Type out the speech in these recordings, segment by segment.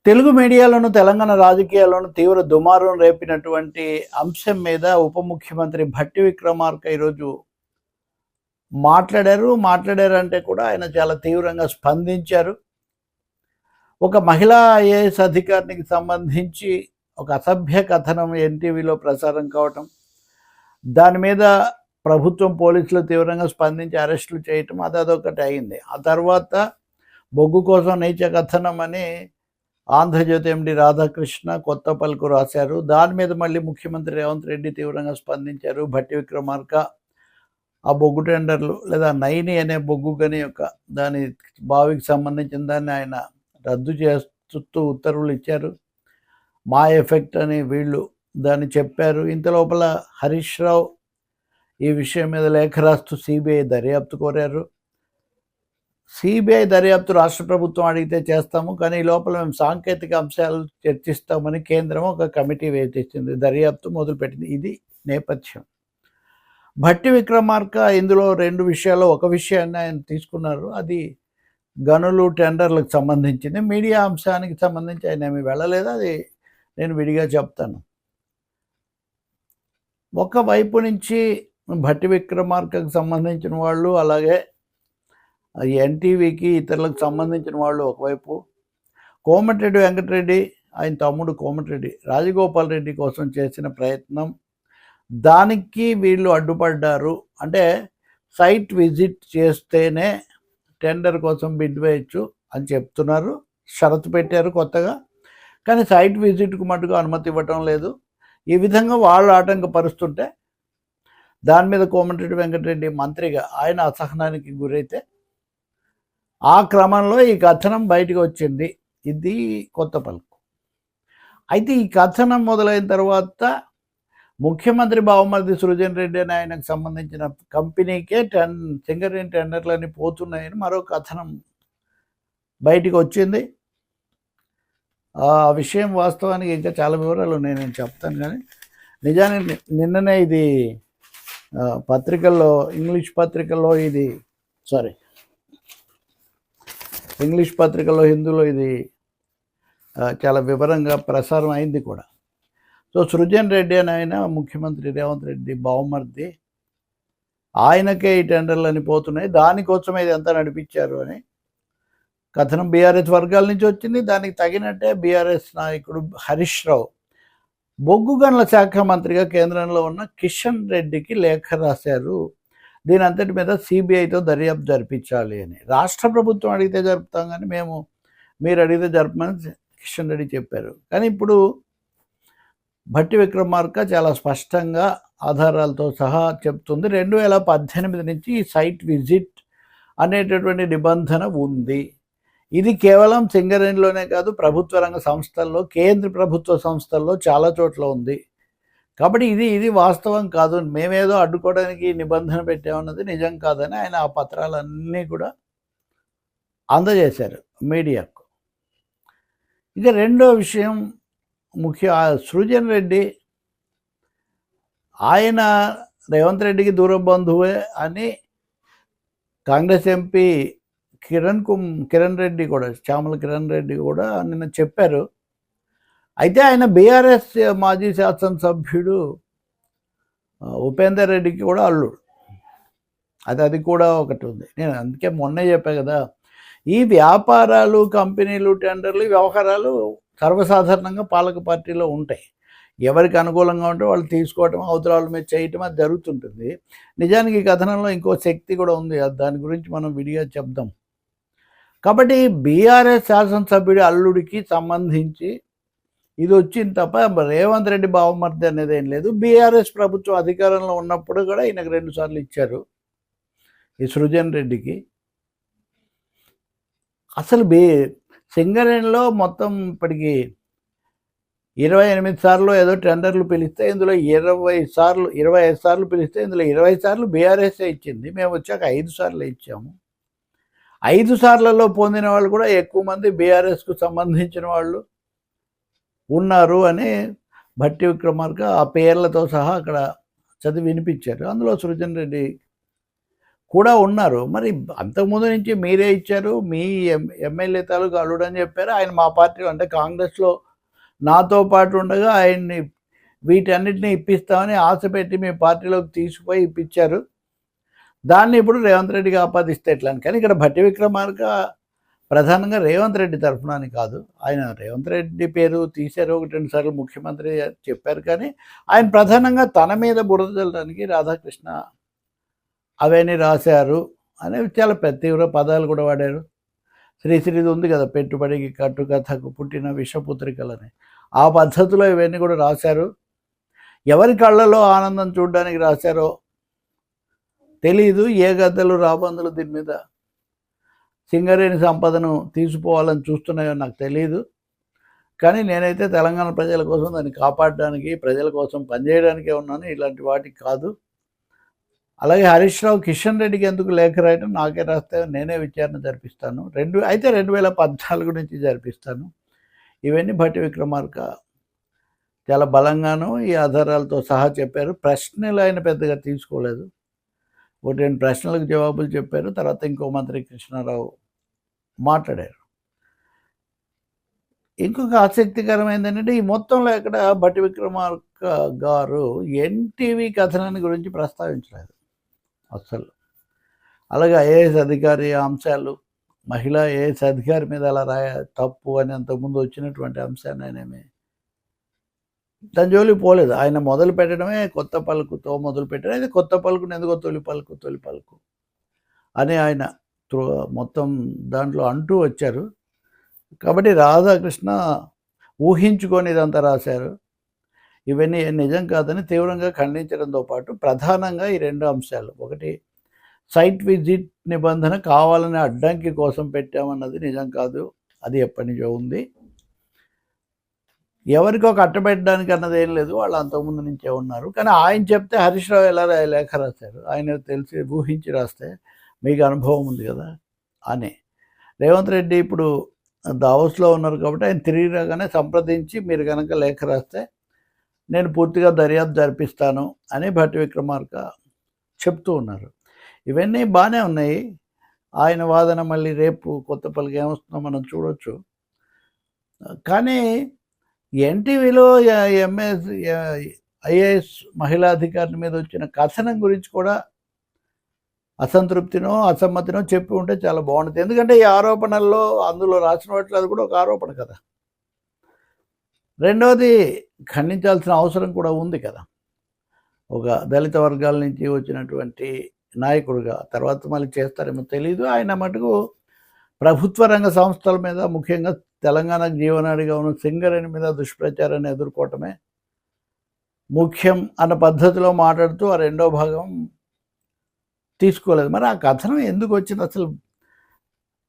తెలుగు మీడియాలోను, తెలంగాణ రాజకీయాల్లోను తీవ్ర దుమారం రేపినటువంటి అంశం మీద ఉప ముఖ్యమంత్రి భట్టి విక్రమార్క ఈరోజు మాట్లాడారంటే కూడా ఆయన చాలా తీవ్రంగా స్పందించారు. ఒక మహిళా ఐఏఎస్ అధికారికి సంబంధించి ఒక అసభ్య కథనం ఎన్టీవీలో ప్రసారం కావటం, దాని మీద ప్రభుత్వం పోలీసులు తీవ్రంగా స్పందించి అరెస్టులు చేయటం అదొకటి అయింది. ఆ తర్వాత బొగ్గు కోసం నీచ కథనం అని ఆంధ్రజ్యోతి ఎండి రాధాకృష్ణ కొత్త పలుకు రాశారు. దాని మీద మళ్ళీ ముఖ్యమంత్రి రేవంత్ రెడ్డి తీవ్రంగా స్పందించారు. భట్టి విక్రమార్క ఆ బొగ్గు టెండర్లు లేదా నైని అనే బొగ్గు గని యొక్క దాని బావికి సంబంధించిన దాన్ని ఆయన రద్దు చేస్తూ ఉత్తర్వులు ఇచ్చారు. మా ఎఫెక్ట్ అని వీళ్ళు దాన్ని చెప్పారు. ఇంత లోపల హరీష్ రావు ఈ విషయం మీద లేఖ రాస్తూ సిబిఐ దర్యాప్తు కోరారు. సిబిఐ దర్యాప్తు రాష్ట్ర ప్రభుత్వం అడిగితే చేస్తాము, కానీ ఈ లోపల మేము సాంకేతిక అంశాలు చర్చిస్తామని కేంద్రం ఒక కమిటీ వేసేసింది, దర్యాప్తు మొదలుపెట్టింది. ఇది నేపథ్యం. భట్టి విక్రమార్క ఇందులో రెండు విషయాల్లో ఒక విషయాన్ని ఆయన తీసుకున్నారు. అది గనులు టెండర్లకు సంబంధించింది. మీడియా అంశానికి సంబంధించి ఆయన ఏమి వెళ్ళలేదు. అది నేను విడిగా చెప్తాను. ఒకవైపు నుంచి భట్టి విక్రమార్కకు సంబంధించిన వాళ్ళు, అలాగే ఎన్టీవీకి ఇతరులకు సంబంధించిన వాళ్ళు ఒకవైపు, కోమటిరెడ్డి వెంకటరెడ్డి ఆయన తమ్ముడు కోమటిరెడ్డి రాజగోపాల్ రెడ్డి కోసం చేసిన ప్రయత్నం, దానికి వీళ్ళు అడ్డుపడ్డారు. అంటే సైట్ విజిట్ చేస్తేనే టెండర్ కోసం బిడ్ వేయచ్చు అని చెప్తున్నారు, షరతు పెట్టారు కొత్తగా. కానీ సైట్ విజిట్కు మటుకు అనుమతి ఇవ్వటం లేదు. ఈ విధంగా వాళ్ళు ఆటంకపరుస్తుంటే దాని మీద కోమటిరెడ్డి వెంకటరెడ్డి మంత్రిగా ఆయన అసహనానికి గురైతే ఆ క్రమంలో ఈ కథనం బయటకు వచ్చింది. ఇది కొత్త పలుకు. అయితే ఈ కథనం మొదలైన తర్వాత ముఖ్యమంత్రి బావమరిది సృజన్ రెడ్డి అని ఆయనకు సంబంధించిన కంపెనీకే సింగరేణి టెండర్లని పోతున్నాయని మరో కథనం బయటికి వచ్చింది. ఆ విషయం వాస్తవానికి ఇంకా చాలా వివరాలు నేను చెప్తాను, కానీ నిజానికి నిన్ననే ఇది పత్రికల్లో ఇంగ్లీష్ పత్రికల్లో హిందూలో ఇది చాలా వివరంగా ప్రసారం అయింది కూడా. సో సృజన్ రెడ్డి అని ఆయన ముఖ్యమంత్రి రేవంత్ రెడ్డి బావమరిది, ఆయనకే ఈ టెండర్లు అని పోతున్నాయి, దానికోసమే ఇది అంతా నడిపించారు అని కథనం బీఆర్ఎస్ వర్గాల నుంచి వచ్చింది. దానికి తగినట్టే బీఆర్ఎస్ నాయకుడు హరీష్ రావు బొగ్గు గనుల శాఖ మంత్రిగా కేంద్రంలో ఉన్న కిషన్ రెడ్డికి లేఖ రాశారు. దీని అంతటి మీద సిబిఐతో దర్యాప్తు జరిపించాలి అని. రాష్ట్ర ప్రభుత్వం అడిగితే జరుపుతాం, కానీ మీరు అడిగితే జరపమని కిషన్ రెడ్డి చెప్పారు. కానీ ఇప్పుడు భట్టి విక్రమార్క చాలా స్పష్టంగా ఆధారాలతో సహా చెప్తుంది, 2018 నుంచి ఈ సైట్ విజిట్ అనేటటువంటి నిబంధన ఉంది. ఇది కేవలం సింగరేణిలోనే కాదు, ప్రభుత్వ రంగ సంస్థల్లో, కేంద్ర ప్రభుత్వ సంస్థల్లో చాలా చోట్ల ఉంది. కాబట్టి ఇది వాస్తవం కాదు, మేమేదో అడ్డుకోవడానికి నిబంధన పెట్టామన్నది నిజం కాదని ఆయన ఆ పత్రాలన్నీ కూడా అందజేశారు మీడియాకు. ఇక రెండో విషయం సృజన్ రెడ్డి, ఆయన రేవంత్ రెడ్డికి దూర బంధువే అని కాంగ్రెస్ ఎంపీ కిరణ్ రెడ్డి కూడా, చామల కిరణ్ రెడ్డి కూడా నిన్న చెప్పారు. అయితే ఆయన బీఆర్ఎస్ మాజీ శాసనసభ్యుడు ఉపేందర్ రెడ్డికి కూడా అల్లుడు. అది కూడా ఒకటి ఉంది. నేను అందుకే మొన్నే చెప్పా కదా, ఈ వ్యాపారాలు, కంపెనీలు, టెండర్లు, వ్యవహారాలు సర్వసాధారణంగా పాలక పార్టీలో ఉంటాయి. ఎవరికి అనుకూలంగా ఉంటే వాళ్ళు తీసుకోవటం, అవతరాల మీద చేయటం అది జరుగుతుంటుంది. నిజానికి ఈ కథనంలో ఇంకో శక్తి కూడా ఉంది, దాని గురించి మనం విడిగా చెప్దాం. కాబట్టి బీఆర్ఎస్ శాసనసభ్యుడి అల్లుడికి సంబంధించి ఇది వచ్చింది తప్ప రేవంత్ రెడ్డి బావమరిది అనేది ఏం లేదు. బీఆర్ఎస్ ప్రభుత్వం అధికారంలో ఉన్నప్పుడు కూడా ఈయనకు 2 సార్లు ఇచ్చారు ఈ సృజన్ రెడ్డికి. అసలు సింగరేణిలో మొత్తం ఇప్పటికి 28 సార్లు ఏదో టెండర్లు పిలిస్తే ఇందులో 25 సార్లు పిలిస్తే ఇందులో 20 సార్లు బీఆర్ఎస్ఏ ఇచ్చింది. మేము వచ్చాక 5 సార్లు ఇచ్చాము. 5 సార్లలో పొందిన వాళ్ళు కూడా ఎక్కువ మంది బీఆర్ఎస్కు సంబంధించిన వాళ్ళు ఉన్నారు అని భట్టి విక్రమార్క ఆ పేర్లతో సహా అక్కడ చదివి వినిపించారు. అందులో సృజన్ రెడ్డి కూడా ఉన్నారు. మరి అంతకుముందు నుంచి మీరే ఇచ్చారు. మీ ఎమ్మెల్యే తాలూకు అల్లుడని చెప్పారు. ఆయన మా పార్టీలో అంటే కాంగ్రెస్‌లో నాతో పాటు ఉండగా ఆయన్ని వీటన్నిటిని ఇప్పిస్తామని ఆశ పెట్టి మీ పార్టీలోకి తీసుకుపోయి ఇప్పించారు. దాన్ని ఇప్పుడు రేవంత్ రెడ్డికి ఆపాదిస్తే ఎట్లా అని. కానీ ఇక్కడ భట్టి విక్రమార్క ప్రధానంగా రేవంత్ రెడ్డి తరఫున అని కాదు. ఆయన రేవంత్ రెడ్డి పేరు తీశారు. 1, 2 సార్లు ముఖ్యమంత్రి చెప్పారు. కానీ ఆయన ప్రధానంగా తన మీద బురద జల్లడానికి రాధాకృష్ణ అవన్నీ రాశారు అనేవి చాలా తీవ్ర పదాలు కూడా వాడారు. శ్రీశ్రీది ఉంది కదా, పెట్టుబడికి కట్టుకథకు పుట్టిన విషపుత్రికలని. ఆ పద్ధతిలో ఇవన్నీ కూడా రాశారు. ఎవరి కళ్ళలో ఆనందం చూడడానికి రాశారో తెలీదు. ఏ గద్దలు రాబందులు దీని మీద సింగరేణి సంపదను తీసుకోవాలని చూస్తున్నాయో నాకు తెలియదు. కానీ నేనైతే తెలంగాణ ప్రజల కోసం దాన్ని కాపాడడానికి, ప్రజల కోసం పనిచేయడానికే ఉన్నాను, ఇలాంటి వాటికి కాదు. అలాగే హరీష్ రావు కిషన్ రెడ్డికి ఎందుకు లేఖ రాయడం, నాకే రాస్తే నేనే విచారణ జరిపిస్తాను. 2014 నుంచి జరిపిస్తాను. ఇవన్నీ భట్టి విక్రమార్క చాలా బలంగాను ఈ ఆధారాలతో సహా చెప్పారు. ప్రశ్నలు ఆయన పెద్దగా తీసుకోలేదు. 1, 2 ప్రశ్నలకు జవాబులు చెప్పారు. తర్వాత ఇంకో మంత్రి కృష్ణారావు మాట్లాడారు. ఇంకొక ఆసక్తికరమైనది ఏంటంటే ఈ మొత్తంలో ఇక్కడ భట్టి విక్రమార్క గారు ఎన్టీవీ కథనాన్ని గురించి ప్రస్తావించలేదు అస్సలు. అలాగే ఐఏఎస్ అధికారి అంశాలు, మహిళా ఐఏఎస్ అధికారి మీద అలా తప్పు అని అంతకుముందు వచ్చినటువంటి అంశాన్ని ఆయనేమి దాని జోలికి పోలేదు. ఆయన మొదలు పెట్టడమే కొత్త పలుకుతో మొదలు పెట్టారు. అయితే కొత్త పలుకుని ఎందుకో తొలి పలుకు అని ఆయన మొత్తం దాంట్లో అంటూ వచ్చారు. కాబట్టి రాధాకృష్ణ ఊహించుకొని ఇదంతా రాశారు. ఇవన్నీ నిజం కాదని తీవ్రంగా ఖండించడంతో పాటు ప్రధానంగా ఈ 2 అంశాలు, ఒకటి సైట్ విజిట్ నిబంధన కావాలని అడ్డంకి కోసం పెట్టామన్నది నిజం కాదు, అది ఎప్పటి నుంచో ఉంది. ఎవరికో కట్టబెట్టడానికి అన్నది ఏం లేదు, వాళ్ళు అంతకుముందు నుంచే ఉన్నారు. కానీ ఆయన చెప్తే హరీష్ రావు ఎలా లేఖ రాశారు, ఆయన తెలిసి ఊహించి రాస్తే మీకు అనుభవం ఉంది కదా అని. రేవంత్ రెడ్డి ఇప్పుడు దావోస్లో ఉన్నారు కాబట్టి ఆయన తిరిగి రాగానే సంప్రదించి మీరు కనుక లేఖ రాస్తే నేను పూర్తిగా దర్యాప్తు జరిపిస్తాను అని భట్టి విక్రమార్క చెప్తూ ఉన్నారు. ఇవన్నీ బాగానే ఉన్నాయి. ఆయన వాదన మళ్ళీ రేపు కొత్తపల్లికి ఏమొస్తుందో మనం చూడొచ్చు. కానీ ఎన్టీవీలో ఐఏఎస్ మహిళా అధికారిని మీద వచ్చిన కథనం గురించి కూడా అసంతృప్తినో అసమ్మతినో చెప్పి ఉంటే చాలా బాగుంటుంది. ఎందుకంటే ఈ ఆరోపణల్లో అందులో రాసిన వాటిలో అది కూడా ఒక ఆరోపణ కదా. రెండవది ఖండించాల్సిన అవసరం కూడా ఉంది కదా. ఒక దళిత వర్గాల నుంచి వచ్చినటువంటి నాయకుడిగా, తర్వాత మళ్ళీ చేస్తారేమో తెలీదు, ఆయన మటుకు ప్రభుత్వ రంగ సంస్థల మీద, ముఖ్యంగా తెలంగాణకు జీవనాడిగా ఉన్న సింగరేణి మీద దుష్ప్రచారాన్ని ఎదుర్కోవటమే ముఖ్యం అన్న పద్ధతిలో మాట్లాడుతూ ఆ 2వ భాగం తీసుకోలేదు. మరి ఆ కథనం ఎందుకు వచ్చింది అసలు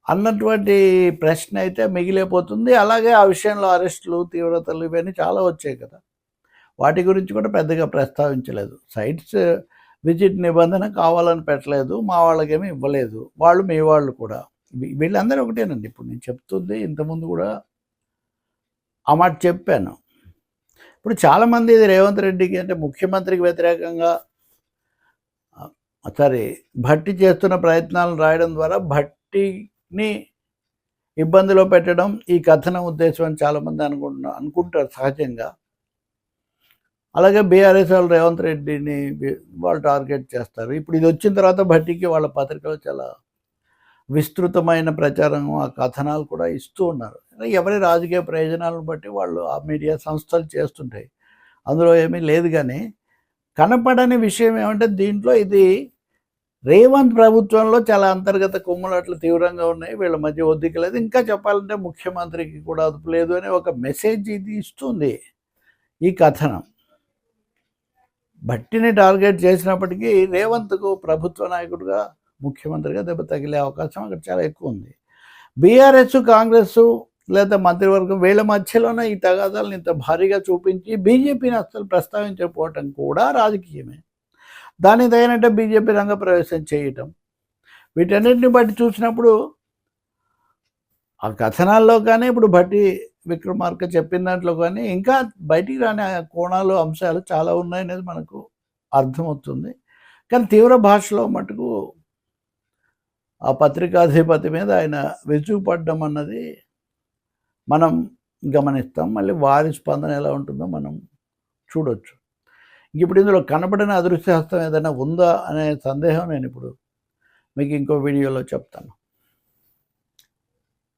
అన్నటువంటి ప్రశ్న అయితే మిగిలిపోతుంది. అలాగే ఆ విషయంలో అరెస్టులు, తీవ్రతలు ఇవన్నీ చాలా వచ్చాయి కదా, వాటి గురించి కూడా పెద్దగా ప్రస్తావించలేదు. సైట్స్ విజిట్ నిబంధన కావాలని పెట్టలేదు, మా వాళ్ళకేమీ ఇవ్వలేదు, వాళ్ళు మీ వాళ్ళు కూడా, వీళ్ళందరూ ఒకటేనండి. ఇప్పుడు నేను చెప్తుంది ఇంతకుముందు కూడా ఆ మాట చెప్పాను. ఇప్పుడు చాలామంది ఇది రేవంత్ రెడ్డికి అంటే ముఖ్యమంత్రికి వ్యతిరేకంగా భట్టి చేస్తున్న ప్రయత్నాలను రాయడం ద్వారా భట్టిని ఇబ్బందిలో పెట్టడం ఈ కథనం ఉద్దేశం అని చాలామంది అనుకుంటారు సహజంగా. అలాగే బీఆర్ఎస్ వాళ్ళు రేవంత్ రెడ్డిని వాళ్ళు టార్గెట్ చేస్తారు. ఇప్పుడు ఇది వచ్చిన తర్వాత భట్టికి వాళ్ళ పత్రికలో చాలా విస్తృతమైన ప్రచారం, ఆ కథనాలు కూడా ఇస్తూ ఉన్నారు. ఎవరి రాజకీయ ప్రయోజనాలను బట్టి వాళ్ళు ఆ మీడియా సంస్థలు చేస్తుంటాయి, అందులో ఏమీ లేదు. కానీ కనపడని విషయం ఏమంటే దీంట్లో ఇది రేవంత్ ప్రభుత్వంలో చాలా అంతర్గత కుమ్ములాట్లు తీవ్రంగా ఉన్నాయి, వీళ్ళ మధ్య ఒద్దిక లేదు, ఇంకా చెప్పాలంటే ముఖ్యమంత్రికి కూడా అదుపు లేదు అనే ఒక మెసేజ్ ఇది ఇస్తుంది ఈ కథనం. భట్టిని టార్గెట్ చేసినప్పటికీ రేవంత్కు ప్రభుత్వ నాయకుడిగా, ముఖ్యమంత్రిగా దెబ్బ తగిలే అవకాశం అక్కడ చాలా ఎక్కువ ఉంది. బీఆర్ఎస్, కాంగ్రెస్ లేదా మంత్రివర్గం వీళ్ళ మధ్యలోనే ఈ తగాదాలను ఇంత భారీగా చూపించి బీజేపీని అస్సలు ప్రస్తావించకపోవటం కూడా రాజకీయమే. దానికి తగినట్టే బీజేపీ రంగ ప్రవేశం చేయటం, వీటన్నిటిని బట్టి చూసినప్పుడు ఆ కథనాల్లో కానీ ఇప్పుడు భట్టి విక్రమార్క చెప్పిన దాంట్లో కానీ ఇంకా బయటికి రాని కోణాలు, అంశాలు చాలా ఉన్నాయనేది మనకు అర్థమవుతుంది. కానీ తీవ్ర భాషలో మటుకు ఆ పత్రికాధిపతి మీద ఆయన విరుచుకుపడడం అన్నది మనం గమనిస్తాం. మళ్ళీ వారి స్పందన ఎలా ఉంటుందో మనం చూడొచ్చు. ఇప్పుడు ఇందులో కనబడిన అదృశ్య హస్తం ఏదైనా ఉందా అనే సందేహం నేను ఇప్పుడు మీకు ఇంకో వీడియోలో చెప్తాను.